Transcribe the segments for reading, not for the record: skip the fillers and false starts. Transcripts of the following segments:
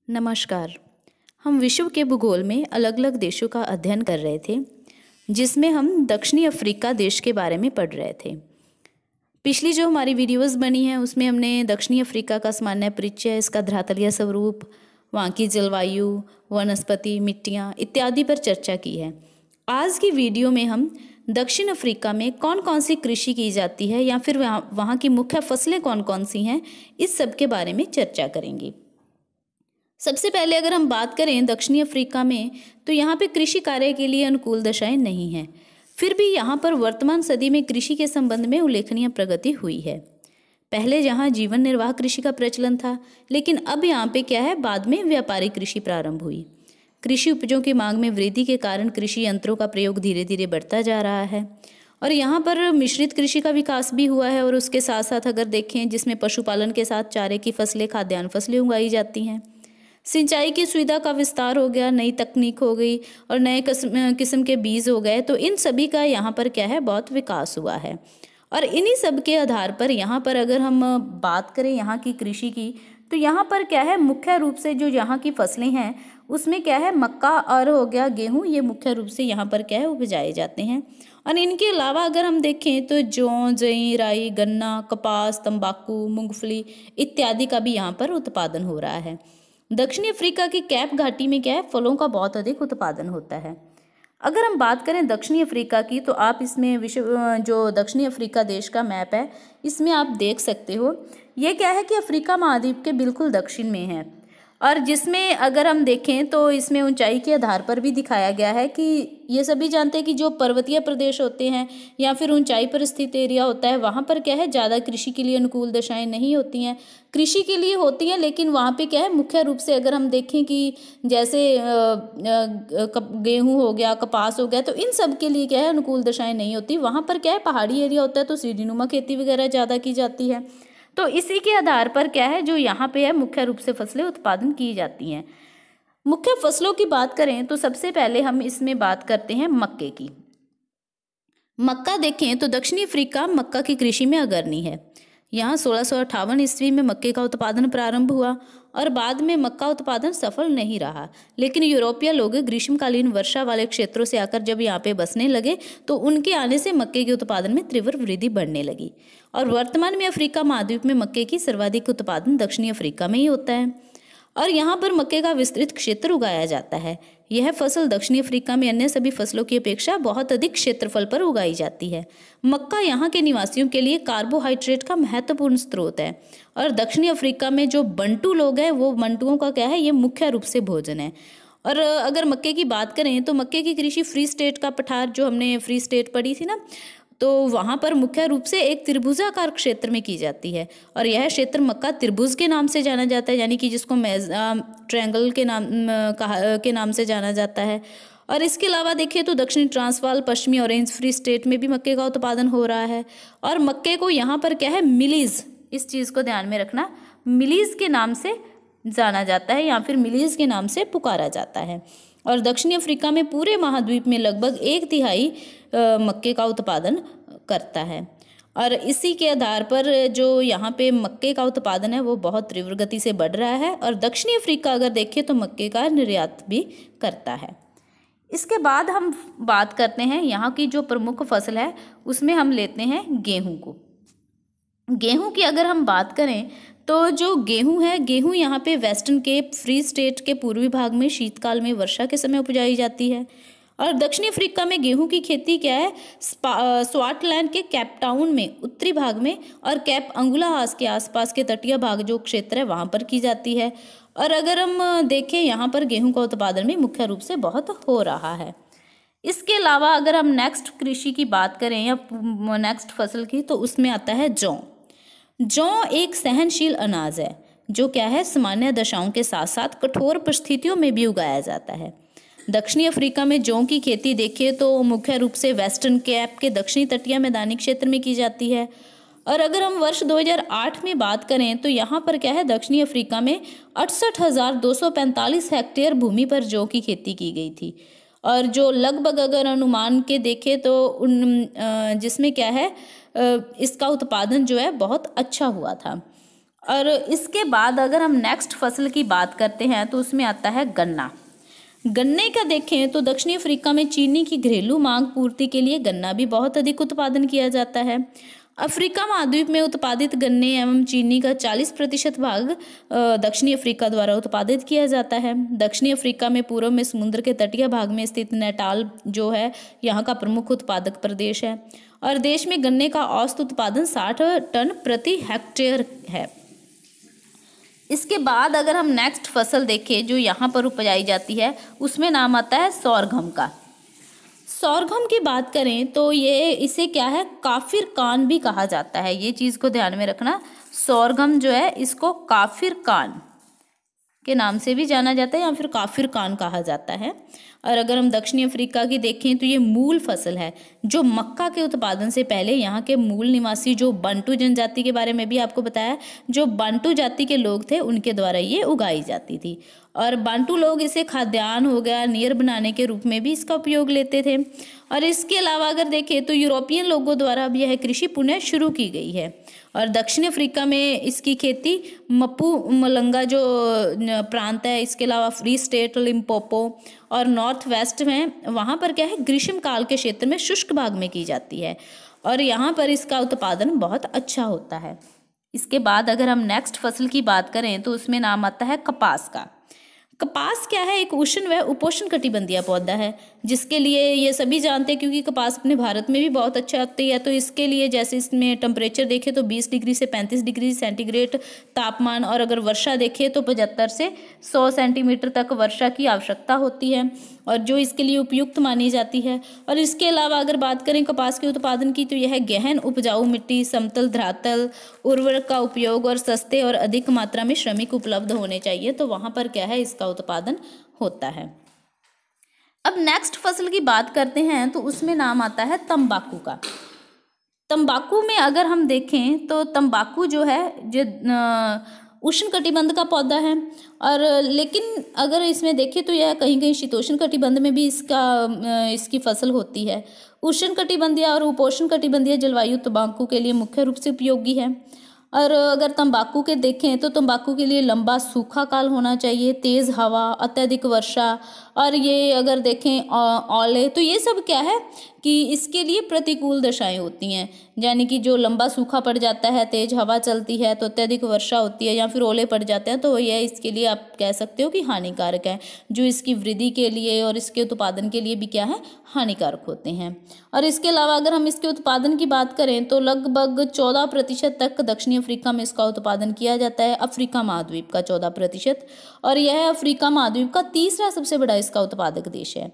नमस्कार। हम विश्व के भूगोल में अलग अलग देशों का अध्ययन कर रहे थे, जिसमें हम दक्षिणी अफ्रीका देश के बारे में पढ़ रहे थे। पिछली जो हमारी वीडियोस बनी हैं उसमें हमने दक्षिणी अफ्रीका का सामान्य परिचय, इसका धरातलीय स्वरूप, वहाँ की जलवायु, वनस्पति, मिट्टियाँ इत्यादि पर चर्चा की है। आज की वीडियो में हम दक्षिण अफ्रीका में कौन कौन सी कृषि की जाती है या फिर वहाँ की मुख्य फसलें कौन कौन सी हैं, इस सब के बारे में चर्चा करेंगे। सबसे पहले अगर हम बात करें दक्षिणी अफ्रीका में, तो यहाँ पे कृषि कार्य के लिए अनुकूल दशाएं नहीं हैं। फिर भी यहाँ पर वर्तमान सदी में कृषि के संबंध में उल्लेखनीय प्रगति हुई है। पहले यहाँ जीवन निर्वाह कृषि का प्रचलन था, लेकिन अब यहाँ पे क्या है, बाद में व्यापारिक कृषि प्रारंभ हुई। कृषि उपजों की मांग में वृद्धि के कारण कृषि यंत्रों का प्रयोग धीरे धीरे बढ़ता जा रहा है और यहाँ पर मिश्रित कृषि का विकास भी हुआ है। और उसके साथ साथ अगर देखें, जिसमें पशुपालन के साथ चारे की फसलें, खाद्यान्न फसलें उगाई जाती हैं। सिंचाई की सुविधा का विस्तार हो गया, नई तकनीक हो गई और नए किस्म के बीज हो गए। तो इन सभी का यहाँ पर क्या है, बहुत विकास हुआ है। और इन्हीं सब के आधार पर यहाँ पर अगर हम बात करें यहाँ की कृषि की, तो यहाँ पर क्या है, मुख्य रूप से जो यहाँ की फसलें हैं उसमें क्या है, मक्का और हो गया गेहूँ, ये मुख्य रूप से यहाँ पर क्या है, उपजाए जाते हैं। और इनके अलावा अगर हम देखें तो जौ, जई, राई, गन्ना, कपास, तंबाकू, मूंगफली इत्यादि का भी यहाँ पर उत्पादन हो रहा है। दक्षिणी अफ्रीका की कैप घाटी में क्या है, फलों का बहुत अधिक उत्पादन होता है। अगर हम बात करें दक्षिणी अफ्रीका की, तो आप इसमें जो दक्षिणी अफ्रीका देश का मैप है, इसमें आप देख सकते हो, ये क्या है कि अफ्रीका महाद्वीप के बिल्कुल दक्षिण में है। और जिसमें अगर हम देखें तो इसमें ऊंचाई के आधार पर भी दिखाया गया है कि ये सभी जानते हैं कि जो पर्वतीय प्रदेश होते हैं या फिर ऊंचाई पर स्थित एरिया होता है, वहाँ पर क्या है, ज़्यादा कृषि के लिए अनुकूल दशाएं नहीं होती हैं। कृषि के लिए होती हैं, लेकिन वहाँ पे क्या है, मुख्य रूप से अगर हम देखें कि जैसे गेहूँ हो गया, कपास हो गया, तो इन सब के लिए क्या है, अनुकूल दशाएं नहीं होती। वहाँ पर क्या है, पहाड़ी एरिया होता है, तो सीढ़ीनुमा खेती वगैरह ज़्यादा की जाती है। तो इसी के आधार पर क्या है, जो यहाँ पे है, मुख्य रूप से फसलें उत्पादन की जाती हैं। मुख्य फसलों की बात करें तो सबसे पहले हम इसमें बात करते हैं मक्के की। मक्का देखें तो दक्षिणी अफ्रीका मक्का की कृषि में अग्रणी है। यहाँ 1658 ईस्वी में मक्के का उत्पादन प्रारंभ हुआ और बाद में मक्का उत्पादन सफल नहीं रहा। लेकिन यूरोपीय लोग ग्रीष्मकालीन वर्षा वाले क्षेत्रों से आकर जब यहाँ पे बसने लगे, तो उनके आने से मक्के के उत्पादन में तीव्र वृद्धि बढ़ने लगी। और वर्तमान में अफ्रीका महाद्वीप में मक्के की सर्वाधिक उत्पादन दक्षिणी अफ्रीका में ही होता है और यहाँ पर मक्के का विस्तृत क्षेत्र उगाया जाता है। यह फसल दक्षिणी अफ्रीका में अन्य सभी फसलों की अपेक्षा बहुत अधिक क्षेत्रफल पर उगाई जाती है। मक्का यहाँ के निवासियों के लिए कार्बोहाइड्रेट का महत्वपूर्ण स्रोत है और दक्षिणी अफ्रीका में जो बंटू लोग हैं, वो बंटुओं का क्या है, ये मुख्य रूप से भोजन है। और अगर मक्के की बात करें तो मक्के की कृषि फ्री स्टेट का पठार, जो हमने फ्री स्टेट पढ़ी थी ना, तो वहाँ पर मुख्य रूप से एक त्रिभुजाकार क्षेत्र में की जाती है और यह क्षेत्र मक्का त्रिभुज के नाम से जाना जाता है, यानी कि जिसको ट्रायंगल के नाम से जाना जाता है। और इसके अलावा देखिए तो दक्षिणी ट्रांसवाल, पश्चिमी ऑरेंज फ्री स्टेट में भी मक्के का उत्पादन हो रहा है। और मक्के को यहाँ पर क्या है, मिलीज, इस चीज़ को ध्यान में रखना, मिलीज के नाम से जाना जाता है या फिर मिलीज के नाम से पुकारा जाता है। और दक्षिणी अफ्रीका में पूरे महाद्वीप में लगभग 1/3 मक्के का उत्पादन करता है। और इसी के आधार पर जो यहाँ पे मक्के का उत्पादन है, वो बहुत तीव्र गति से बढ़ रहा है। और दक्षिणी अफ्रीका अगर देखें तो मक्के का निर्यात भी करता है। इसके बाद हम बात करते हैं यहाँ की जो प्रमुख फसल है, उसमें हम लेते हैं गेहूँ को। गेहूँ की अगर हम बात करें तो जो गेहूँ है, गेहूँ यहाँ पे वेस्टर्न केप फ्री स्टेट के पूर्वी भाग में शीतकाल में वर्षा के समय उपजाई जाती है। और दक्षिणी अफ्रीका में गेहूं की खेती क्या है, स्वाटलैंड के कैप टाउन में उत्तरी भाग में और कैप अंगुलाहास के आसपास के तटीय भाग जो क्षेत्र है, वहाँ पर की जाती है। और अगर हम देखें, यहाँ पर गेहूं का उत्पादन भी मुख्य रूप से बहुत हो रहा है। इसके अलावा अगर हम नेक्स्ट कृषि की बात करें या नेक्स्ट फसल की, तो उसमें आता है जौ। जौ एक सहनशील अनाज है जो क्या है, सामान्य दशाओं के साथ साथ कठोर परिस्थितियों में भी उगाया जाता है। दक्षिणी अफ्रीका में जौ की खेती देखिए तो मुख्य रूप से वेस्टर्न कैप के दक्षिणी तटीय मैदानी क्षेत्र में की जाती है। और अगर हम वर्ष 2008 में बात करें तो यहाँ पर क्या है, दक्षिणी अफ्रीका में 68,245 हेक्टेयर भूमि पर जौ की खेती की गई थी। और जो लगभग अगर अनुमान के देखें तो जिसमें क्या है, इसका उत्पादन जो है बहुत अच्छा हुआ था। और इसके बाद अगर हम नेक्स्ट फसल की बात करते हैं तो उसमें आता है गन्ना। गन्ने का देखें तो दक्षिणी अफ्रीका में चीनी की घरेलू मांग पूर्ति के लिए गन्ना भी बहुत अधिक उत्पादन किया जाता है। अफ्रीका महाद्वीप में उत्पादित गन्ने एवं चीनी का 40% भाग दक्षिणी अफ्रीका द्वारा उत्पादित किया जाता है। दक्षिणी अफ्रीका में पूर्व में समुद्र के तटीय भाग में स्थित नेटाल जो है यहाँ का प्रमुख उत्पादक प्रदेश है और देश में गन्ने का औसत उत्पादन 60 टन प्रति हेक्टेयर है। इसके बाद अगर हम नेक्स्ट फसल देखें जो यहाँ पर उपजाई जाती है उसमें नाम आता है सोरघम का। सोरघम की बात करें तो इसे क्या है, काफिर कान भी कहा जाता है। ये चीज़ को ध्यान में रखना, सोरघम जो है इसको काफिर कान के नाम से भी जाना जाता है या फिर काफिर कान कहा जाता है। और अगर हम दक्षिणी अफ्रीका की देखें तो ये मूल फसल है जो मक्का के उत्पादन से पहले यहाँ के मूल निवासी जो बंटू जनजाति के बारे में भी आपको बताया, जो बंटू जाति के लोग थे उनके द्वारा ये उगाई जाती थी। और बांटू लोग इसे खाद्यान्न हो गया, नियर बनाने के रूप में भी इसका उपयोग लेते थे। और इसके अलावा अगर देखें तो यूरोपियन लोगों द्वारा अब यह कृषि पुनः शुरू की गई है। और दक्षिण अफ्रीका में इसकी खेती मपुमलंगा जो प्रांत है, इसके अलावा फ्री स्टेट, लिम्पोपो और नॉर्थ वेस्ट में वहाँ पर क्या है, ग्रीष्म काल के क्षेत्र में शुष्क भाग में की जाती है और यहाँ पर इसका उत्पादन बहुत अच्छा होता है। इसके बाद अगर हम नेक्स्ट फसल की बात करें तो उसमें नाम आता है कपास का। कपास क्या है, एक उष्ण व उपोष्ण कटिबंधीय पौधा है जिसके लिए ये सभी जानते हैं क्योंकि कपास अपने भारत में भी बहुत अच्छा होती है। तो इसके लिए जैसे इसमें टेम्परेचर देखें तो 20 डिग्री से 35 डिग्री सेंटीग्रेड तापमान, और अगर वर्षा देखें तो 75 से 100 सेंटीमीटर तक वर्षा की आवश्यकता होती है और जो इसके लिए उपयुक्त मानी जाती है। और इसके अलावा अगर बात करें कपास के उत्पादन की तो यह गहन उपजाऊ मिट्टी, समतल धरातल, उर्वरक का उपयोग और सस्ते और अधिक मात्रा में श्रमिक उपलब्ध होने चाहिए, तो वहाँ पर क्या है इसका उत्पादन होता है। अब नेक्स्ट फसल की बात करते हैं तो उसमें नाम आता है तंबाकू का। तंबाकू में अगर हम देखें तो तंबाकू जो है जो उष्ण कटिबंध का पौधा है और लेकिन अगर इसमें देखें तो यह कहीं कहीं शीतोष्ण कटिबंध में भी इसकी फसल होती है। उष्ण कटिबंधीय और उपोष्ण कटिबंधीय जलवायु तंबाकू के लिए मुख्य रूप से उपयोगी है। और अगर तंबाकू के देखें तो तंबाकू के लिए लंबा सूखा काल होना चाहिए, तेज़ हवा, अत्यधिक वर्षा, और ये अगर देखें ओले, तो ये सब क्या है कि इसके लिए प्रतिकूल दशाएं होती हैं, यानी कि जो लंबा सूखा पड़ जाता है, तेज हवा चलती है तो अत्यधिक वर्षा होती है या फिर ओले पड़ जाते हैं तो यह इसके लिए आप कह सकते हो कि हानिकारक है, जो इसकी वृद्धि के लिए और इसके उत्पादन के लिए भी क्या है, हानिकारक होते हैं। और इसके अलावा अगर हम इसके उत्पादन की बात करें तो लगभग 14% तक दक्षिणी अफ्रीका में इसका उत्पादन किया जाता है, अफ्रीका महाद्वीप का 14%, और यह अफ्रीका महाद्वीप का तीसरा सबसे बड़ा इसका उत्पादक देश है।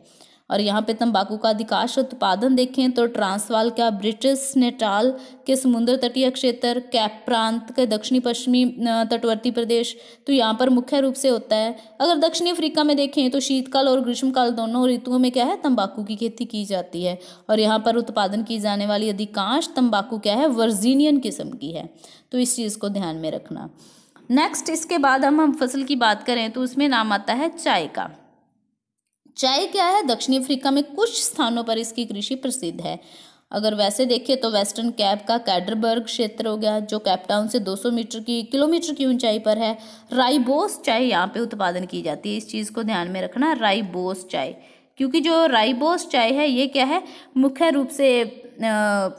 और यहाँ पे तंबाकू का अधिकांश उत्पादन देखें तो ट्रांसवाल का ब्रिटिश नेटाल के समुद्र तटीय क्षेत्र, कैप प्रांत के दक्षिणी पश्चिमी तटवर्ती प्रदेश, तो यहाँ पर मुख्य रूप से होता है। अगर दक्षिणी अफ्रीका में देखें तो शीतकाल और ग्रीष्मकाल दोनों ऋतुओं में क्या है, तंबाकू की खेती की जाती है और यहाँ पर उत्पादन की जाने वाली अधिकांश तंबाकू क्या है, वर्जीनियन किस्म की है, तो इस चीज़ को ध्यान में रखना। नेक्स्ट इसके बाद हम फसल की बात करें तो उसमें नाम आता है चाय का। चाय क्या है, दक्षिणी अफ्रीका में कुछ स्थानों पर इसकी कृषि प्रसिद्ध है। अगर वैसे देखें तो वेस्टर्न कैप का कैडरबर्ग क्षेत्र हो गया जो कैपटाउन से 200 किलोमीटर की ऊंचाई पर है। राइबोस चाय यहाँ पे उत्पादन की जाती है, इस चीज़ को ध्यान में रखना, राइबोस चाय, क्योंकि जो राइबोस चाय है ये क्या है, मुख्य रूप से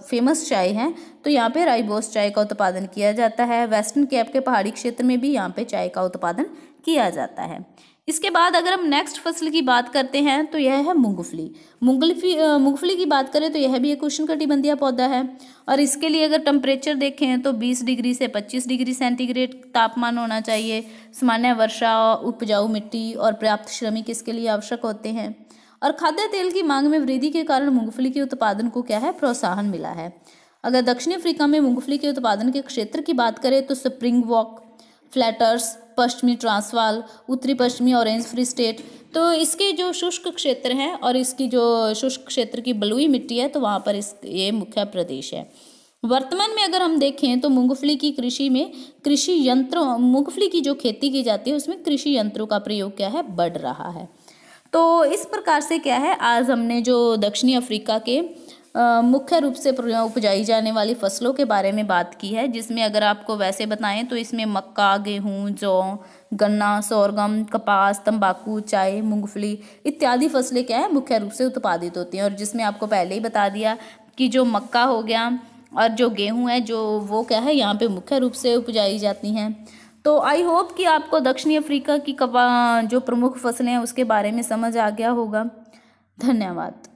फेमस चाय है, तो यहाँ पे राइबोस चाय का उत्पादन किया जाता है। वेस्टर्न कैप के पहाड़ी क्षेत्र में भी यहाँ पे चाय का उत्पादन किया जाता है। इसके बाद अगर हम नेक्स्ट फसल की बात करते हैं तो यह है मूंगफली। मूंगफली की बात करें तो यह भी एक उष्णकटिबंधीय पौधा है और इसके लिए अगर टेम्परेचर देखें तो 20 डिग्री से 25 डिग्री सेंटीग्रेड तापमान होना चाहिए। सामान्य वर्षा, उपजाऊ मिट्टी और पर्याप्त श्रमिक इसके लिए आवश्यक होते हैं। और खाद्य तेल की मांग में वृद्धि के कारण मूंगफली के उत्पादन को क्या है, प्रोत्साहन मिला है। अगर दक्षिणी अफ्रीका में मूंगफली के उत्पादन के क्षेत्र की बात करें तो स्प्रिंग वॉक, फ्लैटर्स, पश्चिमी ट्रांसवाल, उत्तरी पश्चिमी ऑरेंज फ्री स्टेट, तो इसके जो शुष्क क्षेत्र हैं और इसकी जो शुष्क क्षेत्र की बलुई मिट्टी है तो वहाँ पर ये मुख्य प्रदेश है। वर्तमान में अगर हम देखें तो मूंगफली की कृषि में मूंगफली की जो खेती की जाती है उसमें कृषि यंत्रों का प्रयोग क्या है, बढ़ रहा है। तो इस प्रकार से क्या है, आज हमने जो दक्षिणी अफ्रीका के मुख्य रूप से उपजाई जाने वाली फसलों के बारे में बात की है, जिसमें अगर आपको वैसे बताएं तो इसमें मक्का, गेहूं, जौ, गन्ना, सोरगम, कपास, तंबाकू, चाय, मूंगफली इत्यादि फसलें क्या है मुख्य रूप से उत्पादित होती हैं। और जिसमें आपको पहले ही बता दिया कि जो मक्का हो गया और जो गेहूं है जो वो क्या है यहाँ पे मुख्य रूप से उपजाई जाती हैं। तो आई होप कि आपको दक्षिणी अफ्रीका की जो प्रमुख फसलें हैं उसके बारे में समझ आ गया होगा। धन्यवाद।